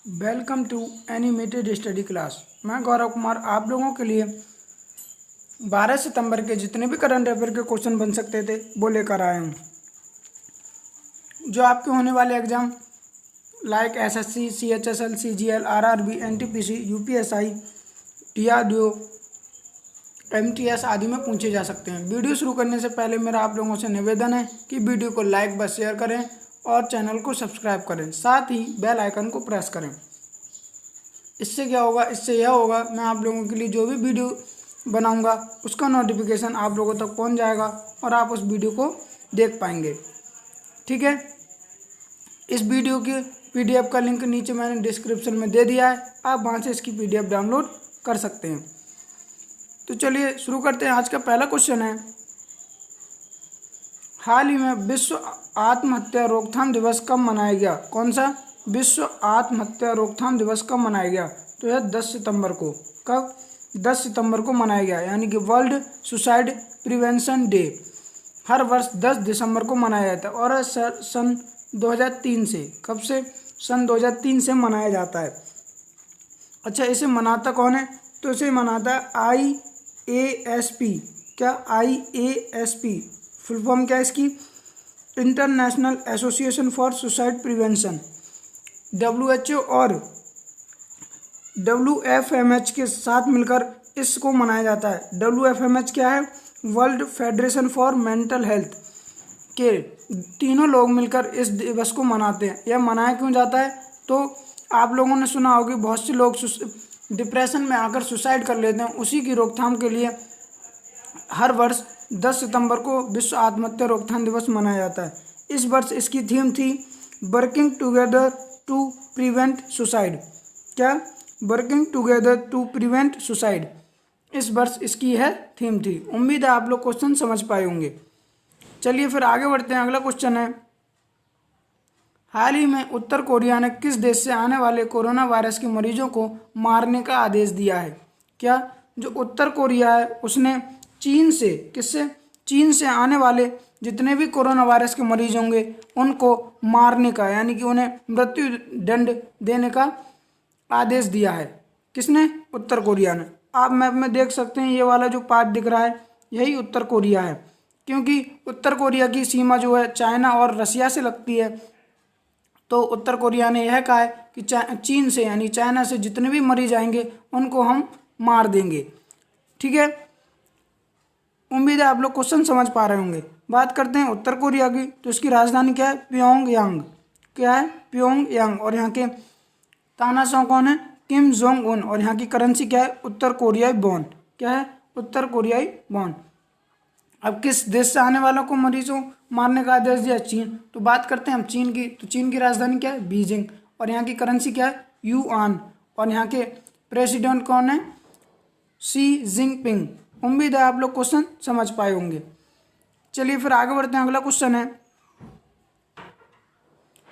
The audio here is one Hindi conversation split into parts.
Welcome to animated study class. मैं गौरव कुमार आप लोगों के लिए 12 सितंबर के जितने भी करंट अफेयर के क्वेश्चन बन सकते थे वो लेकर आया हूँ। जो आपके होने वाले exam like SSC, CHSL, CGL, RRB, NTPC, UPSI, DRDO, MTS आदि में पूछे जा सकते हैं। वीडियो शुरू करने से पहले मेरा आप लोगों से निवेदन है कि वीडियो को लाइक व शेयर करें और चैनल को सब्सक्राइब करें, साथ ही बेल आइकन को प्रेस करें। इससे क्या होगा, इससे यह होगा मैं आप लोगों के लिए जो भी वीडियो बनाऊंगा उसका नोटिफिकेशन आप लोगों तक पहुंच जाएगा और आप उस वीडियो को देख पाएंगे। ठीक है, इस वीडियो के पीडीएफ का लिंक नीचे मैंने डिस्क्रिप्शन में दे दिया है, आप वहां से इसकी पीडीएफ डाउनलोड कर सकते हैं। तो चलिए शुरू करते हैं। आज का पहला क्वेश्चन है, हाल ही में विश्व आत्महत्या रोकथाम दिवस कब मनाया गया? कौन सा? विश्व आत्महत्या रोकथाम दिवस कब मनाया गया? तो यह 10 सितंबर को। कब? 10 सितंबर को मनाया गया, यानी कि वर्ल्ड सुसाइड प्रिवेंशन डे हर वर्ष 10 दिसंबर को मनाया जाता है और सन 2003 से, कब से? सन 2003 से मनाया जाता है। अच्छा, इसे मनाता कौन है? तो इसे मनाता है IASP। क्या? IASP फुल फॉर्म क्या है इसकी? International association for suicide prevention. WHO और WFMH के साथ मिलकर इसको मनाया जाता है। WFMH क्या है? World federation for mental health के तीनों लोग मिलकर इस दिवस को मनाते हैं। यह मनाया क्यों जाता है? तो आप लोगों ने सुना होगा बहुत से लोग डिप्रेशन में आकर सुसाइड कर लेते हैं। उसी की रोकथाम के लिए हर वर्ष 10 सितंबर को विश्व आत्महत्या रोकथाम दिवस मनाया जाता है। इस वर्ष इसकी थीम थी working together to prevent suicide. क्या? Working together to prevent suicide इस वर्ष इसकी है थीम थी। उम्मीद है आप लोग क्वेश्चन समझ पाए होंगे। चलिए फिर आगे बढ़ते हैं। अगला क्वेश्चन है, हाल ही में उत्तर कोरिया ने किस देश से आने वाले कोरोना वायरस के मरीजों को मारने का आदेश दिया है? क्या? जो उत्तर कोरिया है उसने चीन से, किससे? चीन से आने वाले जितने भी कोरोना वायरस के मरीज होंगे उनको मारने का, यानी कि उन्हें मृत्यु दंड देने का आदेश दिया है। किसने? उत्तर कोरिया ने। आप मैप में देख सकते हैं, ये वाला जो पार्ट दिख रहा है यही उत्तर कोरिया है, क्योंकि उत्तर कोरिया की सीमा जो है चाइना और रसिया से लगती है। तो उत्तर कोरिया ने यह कहा है कि चीन से, यानी चाइना से जितने भी मरीज आएंगे उनको हम मार देंगे। ठीक है, उम्मीद है आप लोग क्वेश्चन समझ पा रहे होंगे। बात करते हैं उत्तर कोरिया की, तो इसकी राजधानी क्या है? प्योंगयांग। क्या है? प्योंगयांग। और यहाँ के तानाशाह कौन है? Kim Jong Un. और यहाँ की करेंसी क्या है? उत्तर कोरियाई वॉन। क्या है? उत्तर कोरियाई वॉन। अब किस देश से आने वालों को मरीजों मारने का आदेश दिया? चीन। तो बात करते हैं हम चीन की, तो चीन की राजधानी क्या है? बीजिंग। और यहाँ की करेंसी क्या है? युआन। और यहाँ के प्रेसिडेंट कौन है? Xi Jinping. उम्मीद है आप लोग क्वेश्चन समझ पाए होंगे। चलिए फिर आगे बढ़ते हैं। अगला क्वेश्चन है,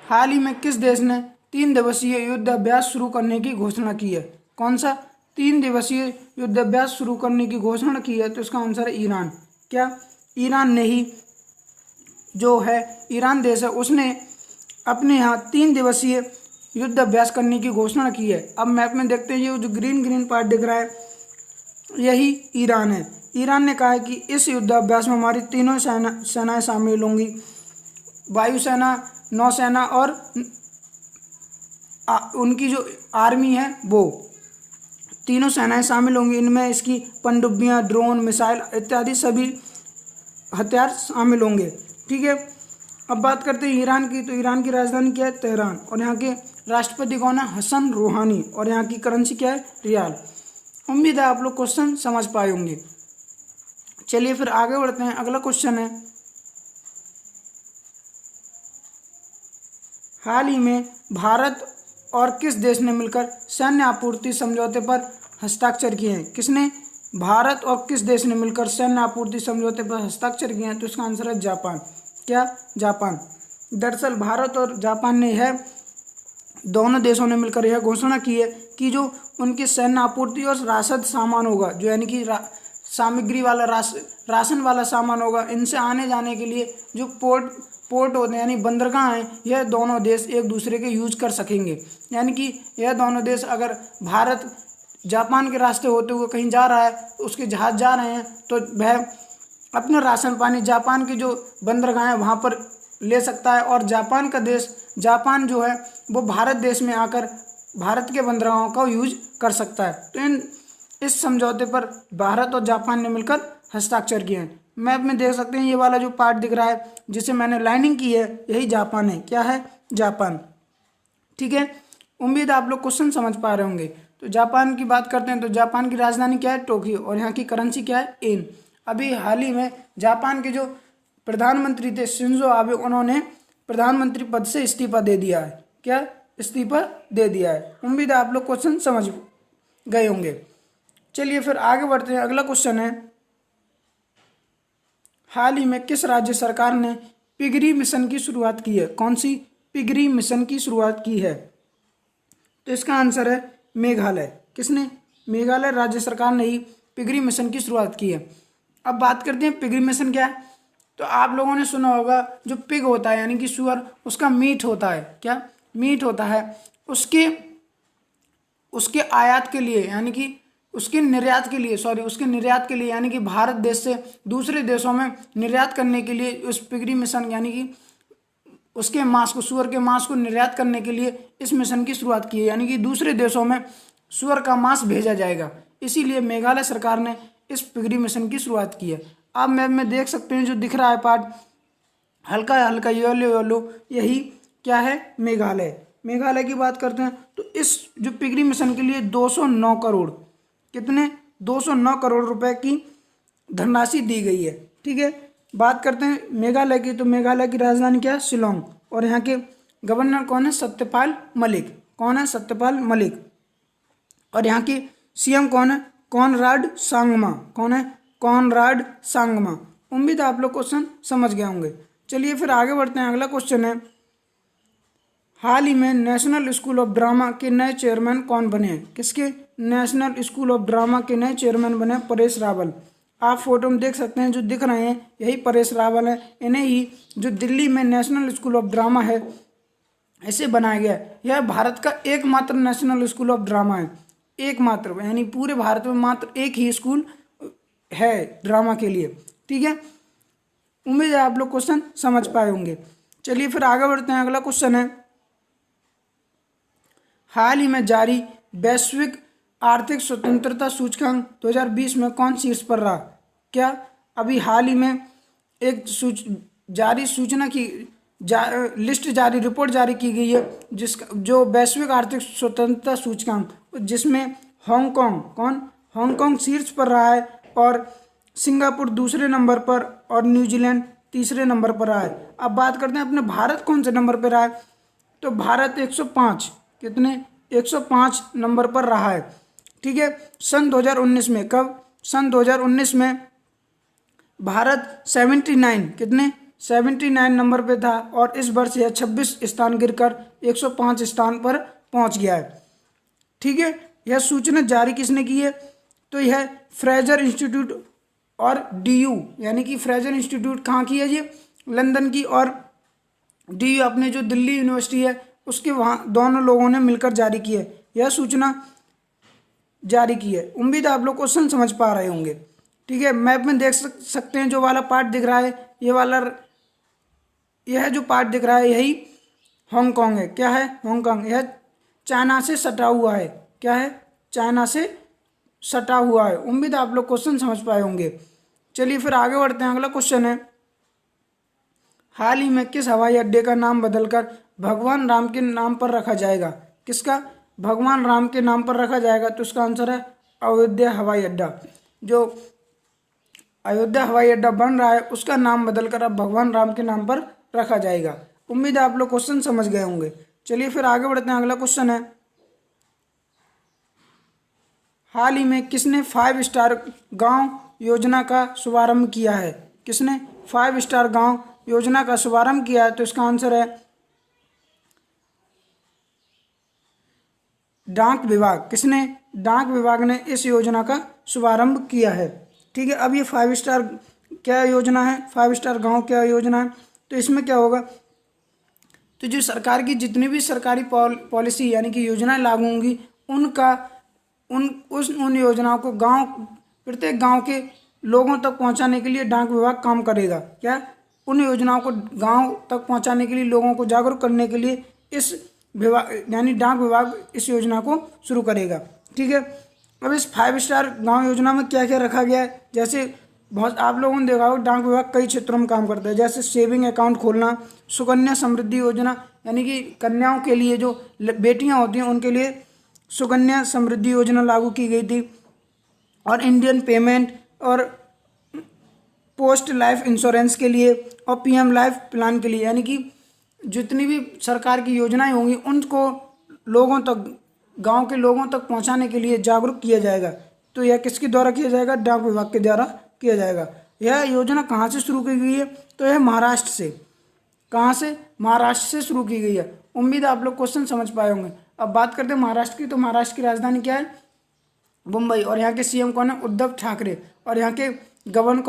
हाल ही में किस देश ने 3 दिवसीय युद्ध अभ्यास शुरू करने की घोषणा की है? कौन सा? 3 दिवसीय युद्ध अभ्यास शुरू करने की घोषणा की है, तो इसका आंसर है ईरान। क्या? ईरान ने ही जो है, ईरान देश है, उसने अपने यहाँ 3 दिवसीय युद्ध अभ्यास करने की घोषणा की है। अब मैप में देखते हैं, ये जो ग्रीन ग्रीन पार्ट दिख रहा है यही ईरान है। ईरान ने कहा है कि इस युद्ध अभ्यास में हमारी तीनों सेनाएं शामिल होंगी, वायुसेना, नौसेना और उनकी जो आर्मी है वो तीनों सेनाएं शामिल होंगी। इनमें इसकी पनडुब्बियां, ड्रोन, मिसाइल इत्यादि सभी हथियार शामिल होंगे। ठीक है, अब बात करते हैं ईरान की, तो ईरान की राजधानी क्या है? तेहरान। और यहाँ के राष्ट्रपति कौन है? हसन रूहानी। और यहाँ की करेंसी क्या है? रियाल। उम्मीद है आप लोग क्वेश्चन समझ पाए होंगे। चलिए फिर आगे बढ़ते हैं। अगला क्वेश्चन है, हाल ही में भारत और किस देश ने मिलकर सैन्य आपूर्ति समझौते पर हस्ताक्षर किए हैं? किसने? भारत और किस देश ने मिलकर सैन्य आपूर्ति समझौते पर हस्ताक्षर किए हैं? तो इसका आंसर है जापान। क्या? जापान। दरअसल भारत और जापान ने यह दोनों देशों ने मिलकर यह घोषणा की है कि जो उनकी सैन्य आपूर्ति और राशद सामान होगा, जो यानी कि सामग्री वाला राशन वाला सामान होगा, इनसे आने जाने के लिए जो पोर्ट होते हैं यानी बंदरगाह हैं, यह दोनों देश एक दूसरे के यूज कर सकेंगे। यानी कि यह दोनों देश, अगर भारत जापान के रास्ते होते हुए कहीं जा रहा है, उसके जहाज जा रहे हैं, तो वह अपना राशन पानी जापान के जो बंदरगाह है वहाँ पर ले सकता है, और जापान जो है वो भारत देश में आकर भारत के बंदरगाहों का यूज कर सकता है। तो इस समझौते पर भारत और जापान ने मिलकर हस्ताक्षर किए हैं। मैप में देख सकते हैं ये वाला जो पार्ट दिख रहा है जिसे मैंने लाइनिंग की है, यही जापान है। क्या है? जापान। ठीक है, उम्मीद आप लोग क्वेश्चन समझ पा रहे होंगे। तो जापान की बात करते हैं तो जापान की राजधानी क्या है? टोक्यो। और यहाँ की करेंसी क्या है? येन। अभी हाल ही में जापान के जो प्रधानमंत्री थे शिंजो आबे, उन्होंने प्रधानमंत्री पद से इस्तीफा दे दिया है। क्या? इस्तीफा दे दिया है। उम्मीद है आप लोग क्वेश्चन समझ गए होंगे। चलिए फिर आगे बढ़ते हैं। अगला क्वेश्चन है, हाल ही में किस राज्य सरकार ने पिगरी मिशन की शुरुआत की है? कौन सी पिगरी मिशन की शुरुआत की है? तो इसका आंसर है मेघालय। किसने? मेघालय राज्य सरकार ने ही पिगरी मिशन की शुरुआत की है। अब बात करते हैं पिगरी मिशन क्या है। तो आप लोगों ने सुना होगा जो पिग होता है यानी कि सुअर, उसका मीट होता है। क्या? मीट होता है। उसके आयात के लिए यानी कि उसके निर्यात के लिए यानी कि भारत देश से दूसरे देशों में निर्यात करने के लिए उस पिगरी मिशन यानी कि उसके मांस को, सुअर के मांस को निर्यात करने के लिए इस मिशन की शुरुआत की है। यानी कि दूसरे देशों में सुअर का मांस भेजा जाएगा, इसीलिए मेघालय सरकार ने इस पिगरी मिशन की शुरुआत की है। आप मैप में देख सकते हैं जो दिख रहा है पार्ट हल्का हल्का येलो, यही क्या है? मेघालय। मेघालय की बात करते हैं तो इस जो पिगरी मिशन के लिए 209 करोड़, कितने? 209 करोड़ रुपए की धनराशि दी गई है। ठीक है, बात करते हैं मेघालय की। तो मेघालय की राजधानी क्या है? शिलोंग। और यहाँ के गवर्नर कौन है? सत्यपाल मलिक। कौन है? सत्यपाल मलिक। और यहाँ की सीएम कौन है? कॉनराड सांगमा। कौन है? कॉनराड सांगमा। उम्मीद है आप लोग क्वेश्चन समझ गए होंगे। चलिए फिर आगे बढ़ते हैं। अगला क्वेश्चन है, हाल ही में नेशनल स्कूल ऑफ ड्रामा के नए चेयरमैन कौन बने हैं? किसके? नेशनल स्कूल ऑफ ड्रामा के नए चेयरमैन बने परेश रावल। आप फोटो में देख सकते हैं जो दिख रहे हैं यही परेश रावल है। इन्हें ही जो दिल्ली में नेशनल स्कूल ऑफ ड्रामा है इसे बनाया गया है। यह भारत का एकमात्र नेशनल स्कूल ऑफ ड्रामा है। एकमात्र, यानी पूरे भारत में मात्र एक ही स्कूल है ड्रामा के लिए। ठीक है, उम्मीद है आप लोग क्वेश्चन समझ पाए होंगे। चलिए फिर आगे बढ़ते हैं। अगला क्वेश्चन है, हाल ही में जारी वैश्विक आर्थिक स्वतंत्रता सूचकांक 2020 में कौन शीर्ष पर रहा? क्या? अभी हाल ही में एक लिस्ट जारी, रिपोर्ट जारी की गई है जिसका जो वैश्विक आर्थिक स्वतंत्रता सूचकांक, जिसमें हांगकांग शीर्ष पर रहा है, और सिंगापुर दूसरे नंबर पर, और न्यूजीलैंड तीसरे नंबर पर रहा है। अब बात करते हैं अपने भारत कौन से नंबर पर रहा है। तो भारत 105, कितने? 105 नंबर पर रहा है। ठीक है, सन 2019 में, कब? सन 2019 में भारत 79, कितने? 79 नंबर पे था, और इस वर्ष यह 26 स्थान गिरकर 105 स्थान पर पहुंच गया है। ठीक है, यह सूचना जारी किसने की है? तो यह फ्रेजर इंस्टीट्यूट और डीयू, यानी कि फ्रेजर इंस्टीट्यूट कहाँ की है? ये लंदन की, और डीयू अपने जो दिल्ली यूनिवर्सिटी है उसके, वहाँ दोनों लोगों ने मिलकर जारी की है, यह सूचना जारी की है। उम्मीद है आप लोग क्वेश्चन समझ पा रहे होंगे। ठीक है, मैप में देख सकते हैं जो वाला पार्ट दिख रहा है, यह जो पार्ट दिख रहा है यही हांगकांग है। क्या है? हांगकांग। यह चाइना से सटा हुआ है। क्या है? चाइना से सटा हुआ है। उम्मीद है आप लोग क्वेश्चन समझ पाए होंगे। चलिए फिर आगे बढ़ते हैं। अगला क्वेश्चन है, हाल ही में किस हवाई अड्डे का नाम बदलकर भगवान राम के नाम पर रखा जाएगा? किसका? भगवान राम के नाम पर रखा जाएगा। तो इसका आंसर है अयोध्या हवाई अड्डा। जो अयोध्या हवाई अड्डा बन रहा है उसका नाम बदलकर अब भगवान राम के नाम पर रखा जाएगा। उम्मीद है आप लोग क्वेश्चन समझ गए होंगे। चलिए फिर आगे बढ़ते हैं। अगला क्वेश्चन है, हाल ही में किसने 5 स्टार गांव योजना का शुभारंभ किया है? किसने 5 स्टार गांव योजना का शुभारंभ किया है? तो इसका आंसर है डाक विभाग। किसने? डाक विभाग ने इस योजना का शुभारंभ किया है। ठीक है। अब ये 5 स्टार क्या योजना है, 5 स्टार गांव क्या योजना है, तो इसमें क्या होगा, तो जो सरकार की जितनी भी सरकारी पॉलिसी यानी कि योजनाएं लागू होंगी उनका उन योजनाओं को प्रत्येक गांव के लोगों तक पहुंचाने के लिए डाक विभाग काम करेगा। क्या, उन योजनाओं को गांव तक पहुंचाने के लिए, लोगों को जागरूक करने के लिए इस विभाग यानी डाक विभाग इस योजना को शुरू करेगा। ठीक है। अब इस 5 स्टार गांव योजना में क्या क्या रखा गया है, जैसे बहुत आप लोगों ने देखा होगा डाक विभाग कई क्षेत्रों में काम करता है, जैसे सेविंग अकाउंट खोलना, सुकन्या समृद्धि योजना यानी कि कन्याओं के लिए, जो बेटियां होती हैं उनके लिए सुकन्या समृद्धि योजना लागू की गई थी, और इंडियन पेमेंट और पोस्ट लाइफ इंश्योरेंस के लिए और पीएम लाइफ प्लान के लिए, यानी कि जितनी भी सरकार की योजनाएं होंगी उनको लोगों तक, गांव के लोगों तक पहुंचाने के लिए जागरूक किया जाएगा। तो यह किसके द्वारा किया जाएगा, डाक विभाग के द्वारा किया जाएगा। यह योजना कहाँ से शुरू की गई है, तो यह महाराष्ट्र से, कहाँ से, महाराष्ट्र से शुरू की गई है। उम्मीद है आप लोग क्वेश्चन समझ पाए होंगे। अब बात करते हैं महाराष्ट्र की, तो महाराष्ट्र की राजधानी क्या है, मुंबई, और यहाँ के सीएम कौन है, उद्धव ठाकरे, और यहाँ के गवर्नर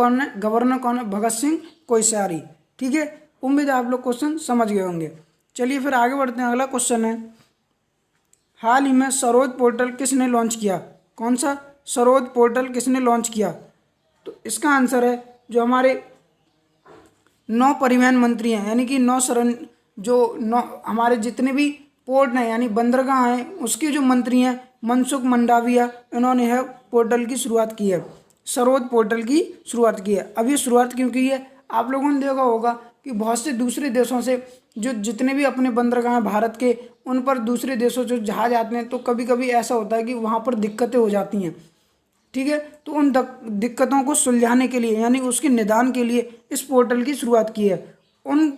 कौन है, भगत सिंह कोश्यारी। ठीक है। उम्मीद है आप लोग क्वेश्चन समझ गए होंगे। चलिए फिर आगे बढ़ते हैं। अगला क्वेश्चन है, हाल ही में सरोद पोर्टल किसने लॉन्च किया, कौन सा सरोद पोर्टल किसने लॉन्च किया, तो इसका आंसर है जो हमारे 9 परिवहन मंत्री हैं, यानी कि 9 हमारे जितने भी पोर्ट हैं यानी बंदरगाह हैं उसके जो मंत्री हैं मनसुख मंडाविया, इन्होंने यह पोर्टल की शुरुआत की है, सरोद पोर्टल की शुरुआत की है। अब ये शुरुआत क्यों की है, आप लोगों ने देखा होगा कि बहुत से दूसरे देशों से जो जितने भी अपने बंदरगाह हैं भारत के, उन पर दूसरे देशों से जहाज आते हैं, तो कभी कभी ऐसा होता है कि वहाँ पर दिक्कतें हो जाती हैं। ठीक है। तो उन दिक्कतों को सुलझाने के लिए यानी उसके निदान के लिए इस पोर्टल की शुरुआत की है। उन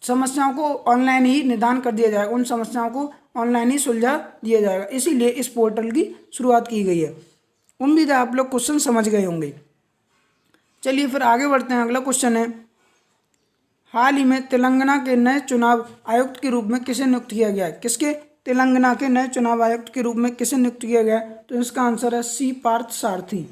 समस्याओं को ऑनलाइन ही निदान कर दिया जाएगा, उन समस्याओं को ऑनलाइन ही सुलझा दिया जाएगा, इसीलिए इस पोर्टल की शुरुआत की गई है। उम्मीद है आप लोग क्वेश्चन समझ गए होंगे। चलिए फिर आगे बढ़ते हैं। अगला क्वेश्चन है, हाल ही में तेलंगाना के नए चुनाव आयुक्त के रूप में किसे नियुक्त किया गया है, किसके, तेलंगाना के नए चुनाव आयुक्त के रूप में किसे नियुक्त किया गया है, तो इसका आंसर है सी पार्थ सारथी।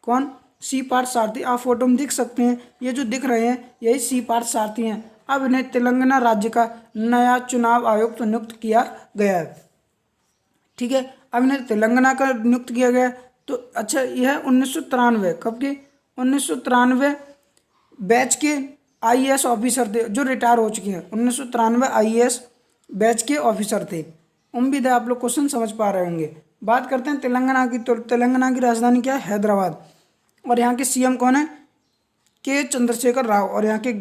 कौन, सी पार्थ सारथी। आप फोटो में देख सकते हैं, ये जो दिख रहे हैं यही सी पार्थ सारथी हैं। अब इन्हें तेलंगाना राज्य का नया चुनाव आयुक्त नियुक्त किया गया है। ठीक है। अब इन्हें तेलंगाना का नियुक्त किया गया। तो अच्छा, यह 1993 कब के, 1993 बैच के आईएएस ऑफिसर थे जो रिटायर हो चुके हैं। 1993 आईएएस बैच के ऑफिसर थे। उम्मीद है आप लोग क्वेश्चन समझ पा रहे होंगे। बात करते हैं तेलंगाना की, तो तेलंगाना की राजधानी क्या है, हैदराबाद, और यहाँ के सीएम कौन है, के चंद्रशेखर राव, और यहाँ के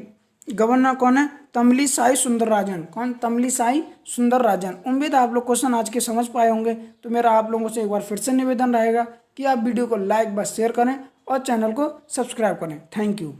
गवर्नर कौन है, तमिलिसाई सुंदरराजन। कौन, तमिलिसाई सुंदरराजन। उम्मीद है आप लोग क्वेश्चन आज के समझ पाए होंगे। तो मेरा आप लोगों से एक बार फिर से निवेदन रहेगा कि आप वीडियो को लाइक व शेयर करें और चैनल को सब्सक्राइब करें। Thank you.